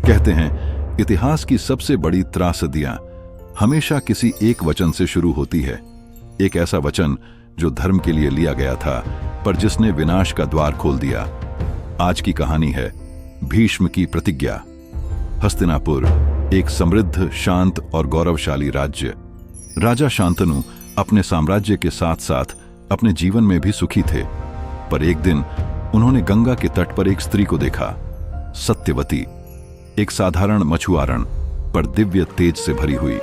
कहते हैं इतिहास की सबसे बड़ी त्रासदियां हमेशा किसी एक वचन से शुरू होती है। एक ऐसा वचन जो धर्म के लिए लिया गया था पर जिसने विनाश का द्वार खोल दिया। आज की कहानी है भीष्म की प्रतिज्ञा। हस्तिनापुर एक समृद्ध, शांत और गौरवशाली राज्य। राजा शांतनु अपने साम्राज्य के साथ साथ अपने जीवन में भी सुखी थे, पर एक दिन उन्होंने गंगा के तट पर एक स्त्री को देखा, सत्यवती, एक साधारण मछुआरण पर दिव्य तेज से भरी हुई।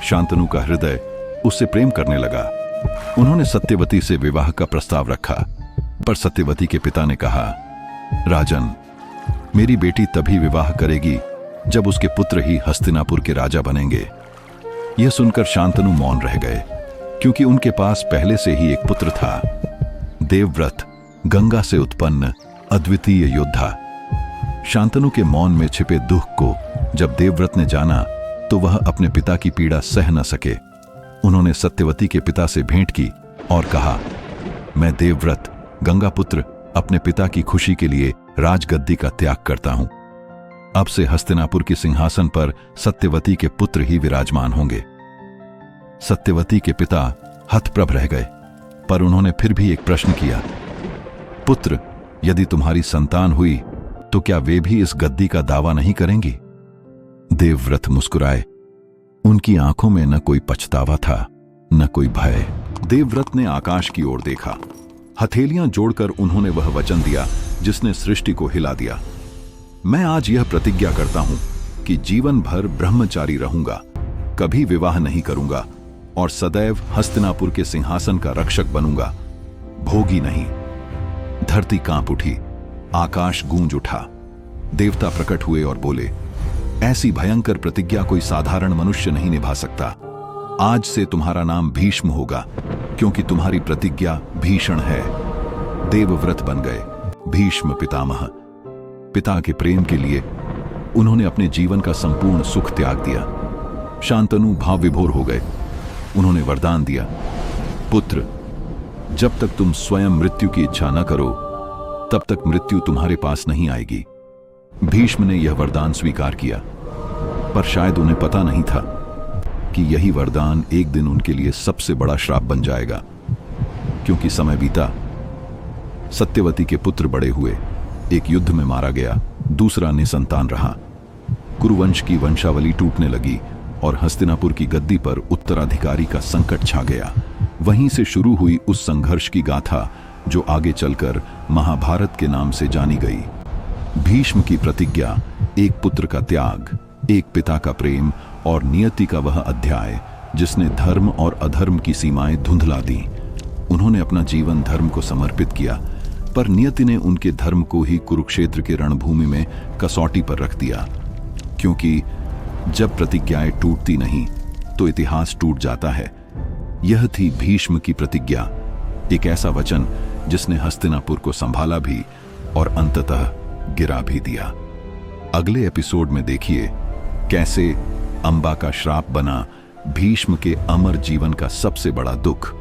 शांतनु का हृदय उससे प्रेम करने लगा। उन्होंने सत्यवती से विवाह का प्रस्ताव रखा, पर सत्यवती के पिता ने कहा, राजन, मेरी बेटी तभी विवाह करेगी जब उसके पुत्र ही हस्तिनापुर के राजा बनेंगे। यह सुनकर शांतनु मौन रह गए, क्योंकि उनके पास पहले से ही एक पुत्र था, देवव्रत, गंगा से उत्पन्न अद्वितीय योद्धा। शांतनु के मौन में छिपे दुख को जब देवव्रत ने जाना तो वह अपने पिता की पीड़ा सह न सके। उन्होंने सत्यवती के पिता से भेंट की और कहा, मैं देवव्रत, गंगा पुत्र, अपने पिता की खुशी के लिए राजगद्दी का त्याग करता हूं। अब से हस्तिनापुर के सिंहासन पर सत्यवती के पुत्र ही विराजमान होंगे। सत्यवती के पिता हतप्रभ रह गए, पर उन्होंने फिर भी एक प्रश्न किया, पुत्र, यदि तुम्हारी संतान हुई तो क्या वे भी इस गद्दी का दावा नहीं करेंगी? देवव्रत मुस्कुराए। उनकी आंखों में न कोई पछतावा था, न कोई भय। देवव्रत ने आकाश की ओर देखा। हथेलियां जोड़कर उन्होंने वह वचन दिया जिसने सृष्टि को हिला दिया। मैं आज यह प्रतिज्ञा करता हूं कि जीवन भर ब्रह्मचारी रहूंगा, कभी विवाह नहीं करूंगा और सदैव हस्तिनापुर के सिंहासन का रक्षक बनूंगा, भोगी नहीं। धरती कांप उठी, आकाश गूंज उठा। देवता प्रकट हुए और बोले, ऐसी भयंकर प्रतिज्ञा कोई साधारण मनुष्य नहीं निभा सकता। आज से तुम्हारा नाम भीष्म होगा, क्योंकि तुम्हारी प्रतिज्ञा भीषण है। देवव्रत बन गए भीष्म पितामह। पिता के प्रेम के लिए उन्होंने अपने जीवन का संपूर्ण सुख त्याग दिया। शांतनु भाव विभोर हो गए। उन्होंने वरदान दिया, पुत्र, जब तक तुम स्वयं मृत्यु की इच्छा न करो तब तक मृत्यु तुम्हारे पास नहीं आएगी। भीष्म ने यह वरदान स्वीकार किया, पर शायद उन्हें पता नहीं था कि यही वरदान एक दिन उनके लिए सबसे बड़ा श्राप बन जाएगा। क्योंकि समय बीता, सत्यवती के पुत्र बड़े हुए, एक युद्ध में मारा गया, दूसरा निसंतान रहा। कुरुवंश की वंशावली टूटने लगी और हस्तिनापुर की गद्दी पर उत्तराधिकारी का संकट छा गया। वहीं से शुरू हुई उस संघर्ष की गाथा जो आगे चलकर महाभारत के नाम से जानी गई। भीष्म की प्रतिज्ञा, एक पुत्र का त्याग, एक पिता का प्रेम और नियति का वह अध्याय जिसने धर्म और अधर्म की सीमाएं धुंधला दी। उन्होंने अपना जीवन धर्म को समर्पित किया, पर नियति ने उनके धर्म को ही कुरुक्षेत्र के रणभूमि में कसौटी पर रख दिया। क्योंकि जब प्रतिज्ञाएं टूटती नहीं तो इतिहास टूट जाता है। यह थी भीष्म की प्रतिज्ञा, एक ऐसा वचन जिसने हस्तिनापुर को संभाला भी और अंततः गिरा भी दिया। अगले एपिसोड में देखिए कैसे अंबा का श्राप बना भीष्म के अमर जीवन का सबसे बड़ा दुख।